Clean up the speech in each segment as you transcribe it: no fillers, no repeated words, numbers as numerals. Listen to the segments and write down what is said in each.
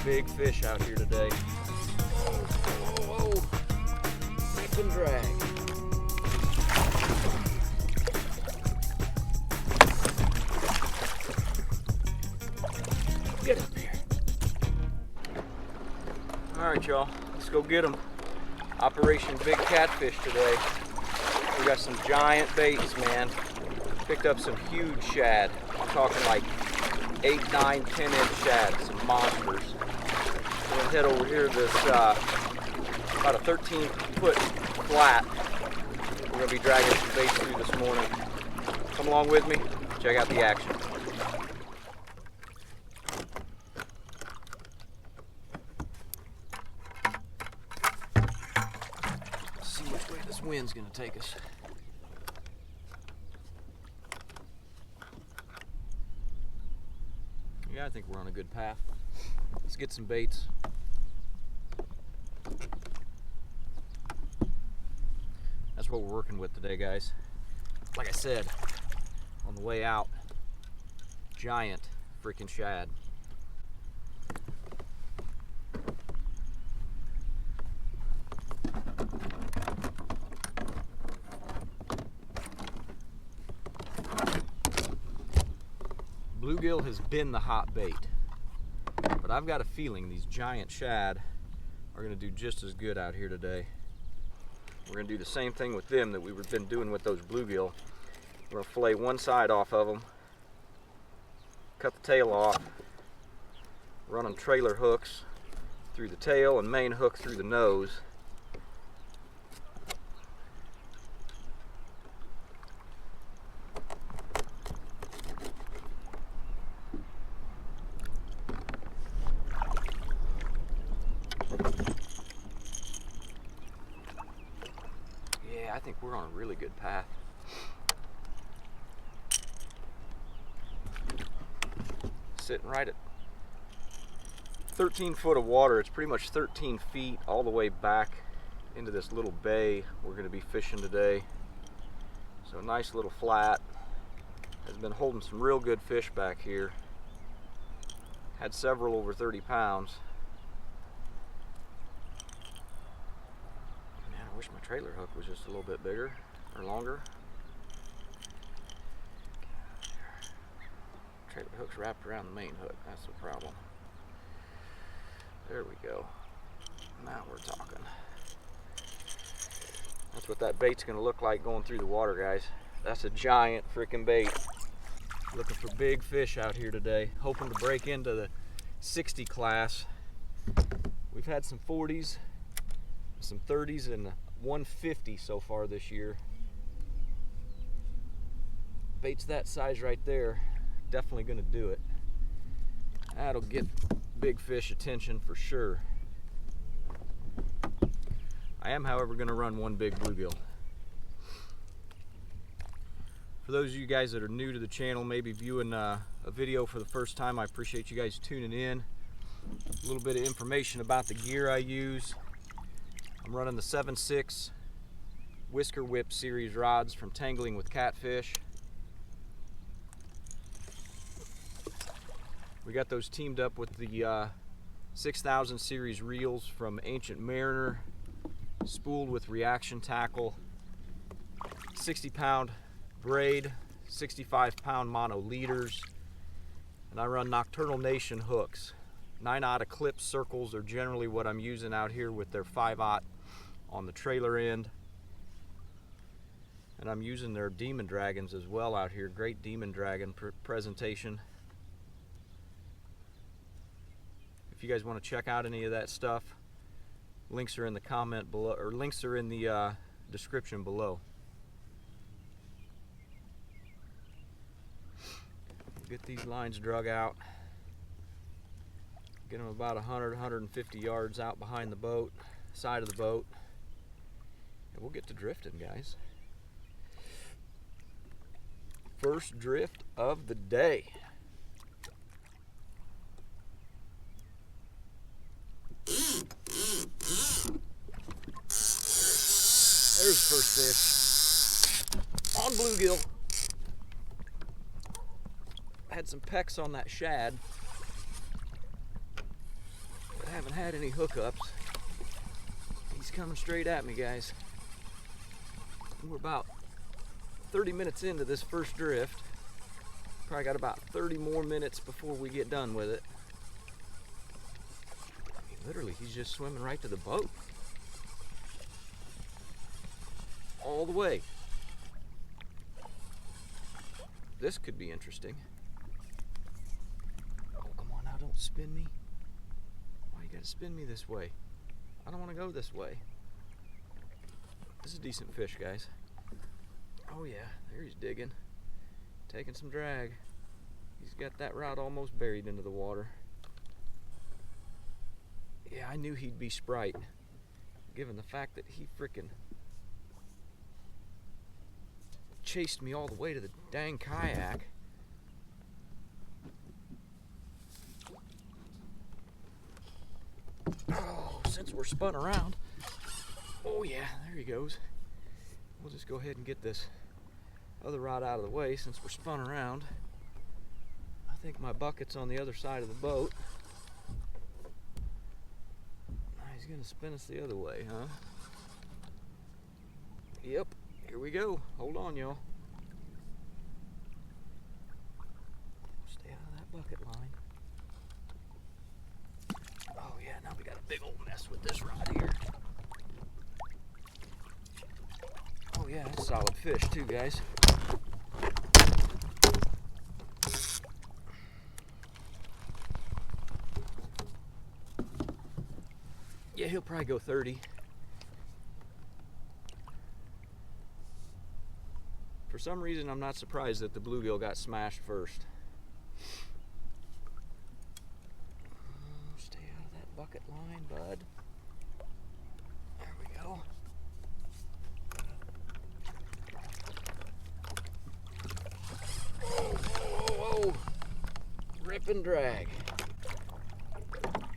big fish out here today. Whoa, nip and drag. Get up here. All right, y'all, let's go get them. Operation Big Catfish today. We got some giant baits, man. Picked up some huge shad. I'm talking like 8, 9, 10-inch shad, some monsters. We're gonna head over here to this about a 13-foot flat. We're gonna be dragging some baits through this morning. Come along with me, check out the action. Let's see which way this wind's gonna take us. Yeah, I think we're on a good path. Let's get some baits. That's what we're working with today, guys. Like I said, on the way out, giant freaking shad. Bluegill has been the hot bait, but I've got a feeling these giant shad are going to do just as good out here today. We're going to do the same thing with them that we've been doing with those bluegill. We're going to fillet one side off of them, cut the tail off, run them trailer hooks through the tail and main hook through the nose. I think we're on a really good path. Sitting right at 13 foot of water. It's pretty much 13 feet all the way back into this little bay we're going to be fishing today. So a nice little flat. Has been holding some real good fish back here. Had several over 30 pounds. I wish my trailer hook was just a little bit bigger or longer. Trailer hook's wrapped around the main hook. That's the problem. There we go. Now we're talking. That's what that bait's going to look like going through the water, guys. That's a giant freaking bait. Looking for big fish out here today. Hoping to break into the 60 class. We've had some 40s, some 30s, and 150 so far this year. Baits that size right there, definitely going to do it. That'll get big fish attention for sure. I am, however, going to run one big bluegill. For those of you guys that are new to the channel, maybe viewing a video for the first time, I appreciate you guys tuning in. A little bit of information about the gear I use. I'm running the 7.6 Whisker Whip series rods from Tangling with Catfish. We got those teamed up with the 6000 series reels from Ancient Mariner, spooled with reaction tackle, 60-pound braid, 65-pound mono leaders, and I run Nocturnal Nation hooks. 9/0 Eclipse circles are generally what I'm using out here with their 5/0 on the trailer end. And I'm using their Demon Dragons as well out here. Great Demon Dragon presentation. If you guys want to check out any of that stuff, links are in the comment below, or links are in the description below. Get these lines drug out. Get them about 100-150 yards out behind the boat, side of the boat, and we'll get to drifting, guys. First drift of the day. There's the first fish on bluegill. Had some pecks on that shad. had any hookups. He's coming straight at me, guys. We're about 30 minutes into this first drift. Probably got about 30 more minutes before we get done with it. I mean, literally, he's just swimming right to the boat. All the way. This could be interesting. Oh, come on now, don't spin me. Why you gotta spin me this way? I don't want to go this way. This is a decent fish, guys. Oh yeah, there he's digging. Taking some drag. He's got that rod almost buried into the water. Yeah, I knew he'd be Sprite, given the fact that he frickin' chased me all the way to the dang kayak. Oh, since we're spun around. Oh yeah, there he goes. We'll just go ahead and get this other rod out of the way since we're spun around. I think my bucket's on the other side of the boat. He's gonna spin us the other way, huh? Yep, here we go. Hold on, y'all. Stay out of that bucket line. Oh yeah, now we got a big old mess with this rod here. Oh yeah, that's a solid fish too, guys. Yeah, he'll probably go 30. For some reason, I'm not surprised that the bluegill got smashed first. Stay out of that bucket line, bud. There we go. Whoa, whoa, whoa, whoa. Rip and drag.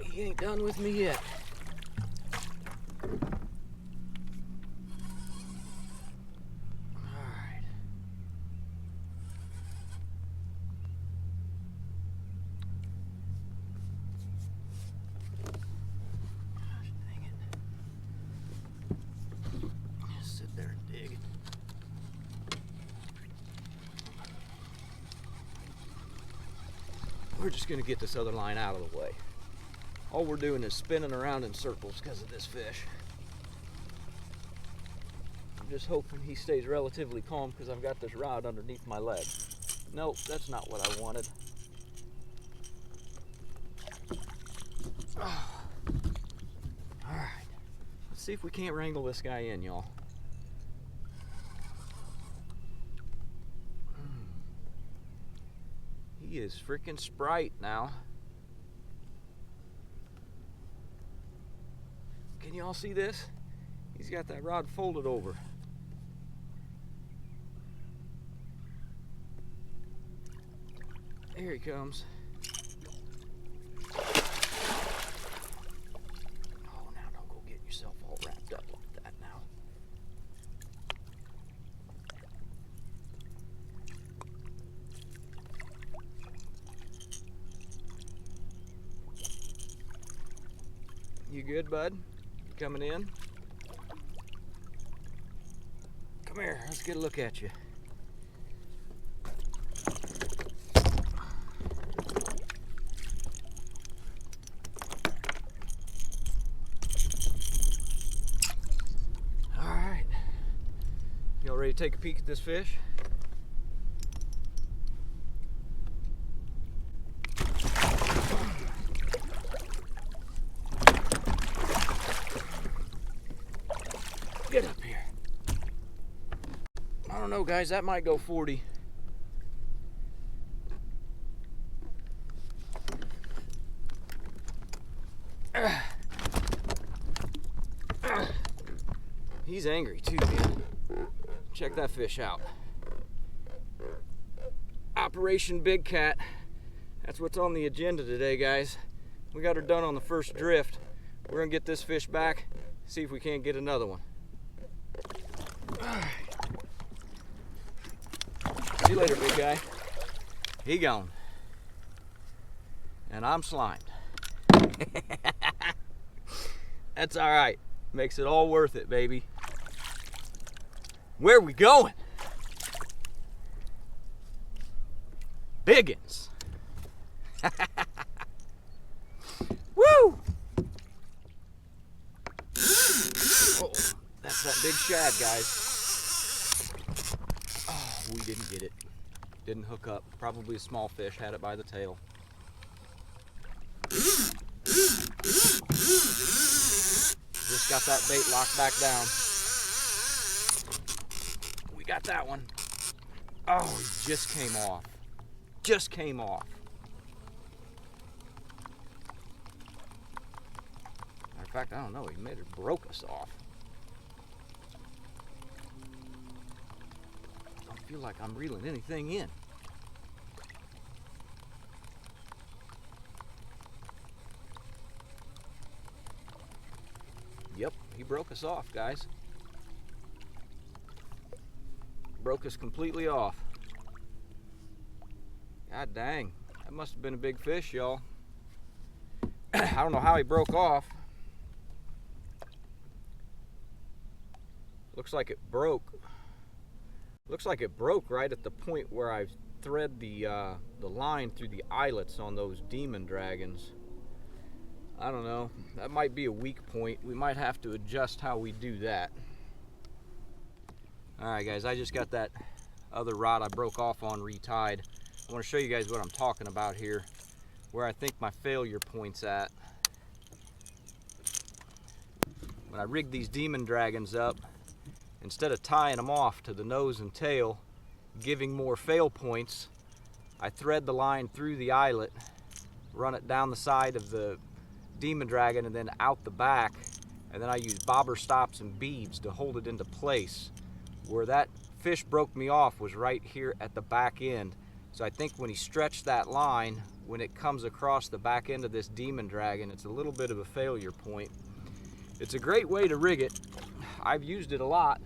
He ain't done with me yet. We're just gonna get this other line out of the way. All we're doing is spinning around in circles because of this fish. I'm just hoping he stays relatively calm because I've got this rod underneath my leg. Nope, that's not what I wanted. All right, let's see if we can't wrangle this guy in, y'all. He is freaking Sprite now. Can you all see this? He's got that rod folded over. Here he comes. Oh, now don't go get yourself all wrapped up like that now. You good, bud? You coming in? Come here, let's get a look at you. All right. Y'all ready to take a peek at this fish? Get up here. I don't know, guys, that might go 40. He's angry too, man. Check that fish out. Operation Big Cat. That's what's on the agenda today, guys. We got her done on the first drift. We're gonna get this fish back, see if we can't get another one. See you later, big guy. He gone. And I'm slimed. That's all right. Makes it all worth it, baby. Where are we going? Biggins. Woo! Oh, that's that big shad, guys. Oh, we didn't get it. Didn't hook up. Probably a small fish. Had it by the tail. Just got that bait locked back down. We got that one. Oh, he just came off. Just came off. Matter of fact, I don't know. He may have broke us off. I don't feel like I'm reeling anything in. Yep, he broke us off, guys. Broke us completely off. God dang, that must have been a big fish, y'all. I don't know how he broke off. Looks like it broke. Looks like it broke right at the point where I thread the line through the eyelets on those demon dragons. I don't know. That might be a weak point. We might have to adjust how we do that. Alright guys, I just got that other rod I broke off on retied. I want to show you guys what I'm talking about here, where I think my failure point's at. When I rigged these demon dragons up, instead of tying them off to the nose and tail, giving more fail points, I thread the line through the eyelet, run it down the side of the demon dragon and then out the back, and then I use bobber stops and beads to hold it into place. Where that fish broke me off was right here at the back end. So I think when he stretched that line, when it comes across the back end of this demon dragon, it's a little bit of a failure point. It's a great way to rig it. I've used it a lot,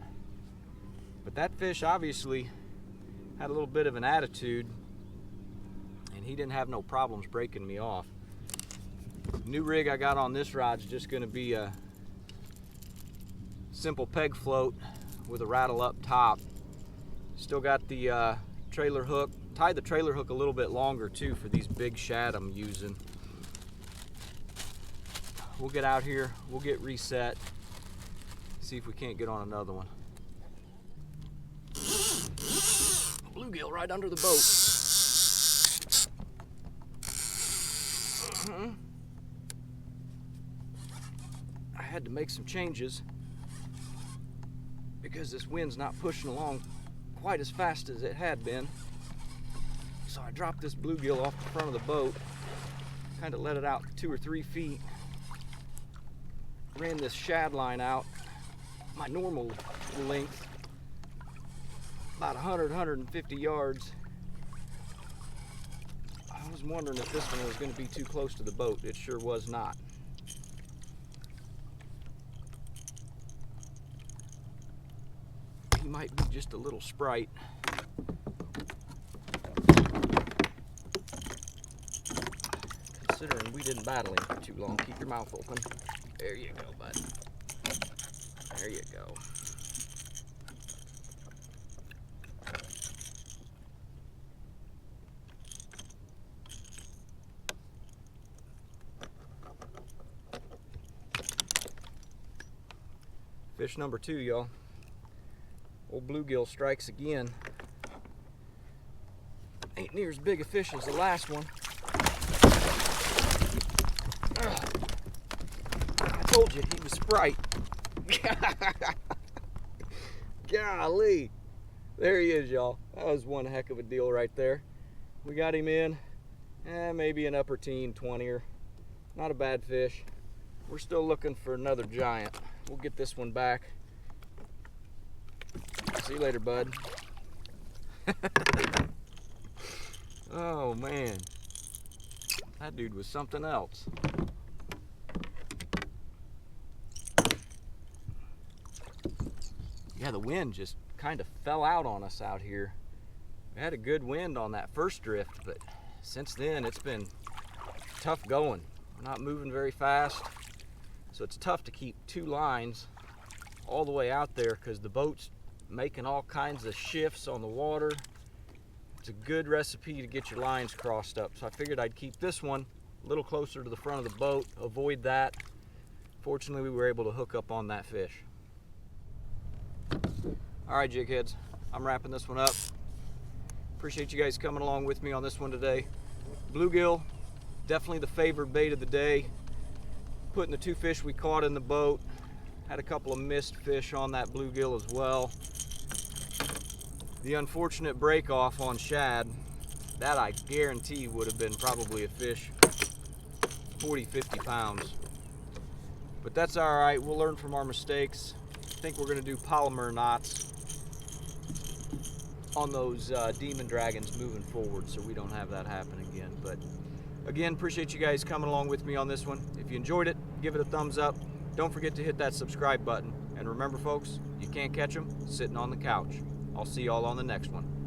but that fish obviously had a little bit of an attitude, and he didn't have no problems breaking me off. New rig I got on this rod is just going to be a simple peg float with a rattle up top. Still got the trailer hook. Tied the trailer hook a little bit longer too for these big shad I'm using. We'll get out here, we'll get reset, see if we can't get on another one. Bluegill right under the boat. I had to make some changes because this wind's not pushing along quite as fast as it had been. So I dropped this bluegill off the front of the boat, kind of let it out 2 or 3 feet, ran this shad line out my normal length, about 100-150 yards. I was wondering if this one was going to be too close to the boat. It sure was not. He might be just a little sprite. Considering we didn't battle him for too long. Keep your mouth open. There you go, bud. There you go. Fish number 2, y'all. Old bluegill strikes again. Ain't near as big a fish as the last one. I told you he was sprite. Golly. There he is, y'all. That was one heck of a deal right there. We got him in. Maybe an upper teen 20er. Not a bad fish. We're still looking for another giant. We'll get this one back. See you later, bud. Oh man, that dude was something else. Yeah, the wind just kind of fell out on us out here. We had a good wind on that first drift, but since then it's been tough going. We're not moving very fast. So it's tough to keep two lines all the way out there because the boat's making all kinds of shifts on the water. It's a good recipe to get your lines crossed up. So I figured I'd keep this one a little closer to the front of the boat, avoid that. Fortunately, we were able to hook up on that fish. All right, jig heads, I'm wrapping this one up. Appreciate you guys coming along with me on this one today. Bluegill, definitely the favored bait of the day. Putting the two fish we caught in the boat. Had a couple of missed fish on that bluegill as well. The unfortunate break off on shad, that I guarantee would have been probably a fish 40, 50 pounds. But that's all right, we'll learn from our mistakes. I think we're gonna do polymer knots on those demon dragons moving forward so we don't have that happen again. But again, appreciate you guys coming along with me on this one. If you enjoyed it, give it a thumbs up. Don't forget to hit that subscribe button. And remember folks, you can't catch them sitting on the couch. I'll see y'all on the next one.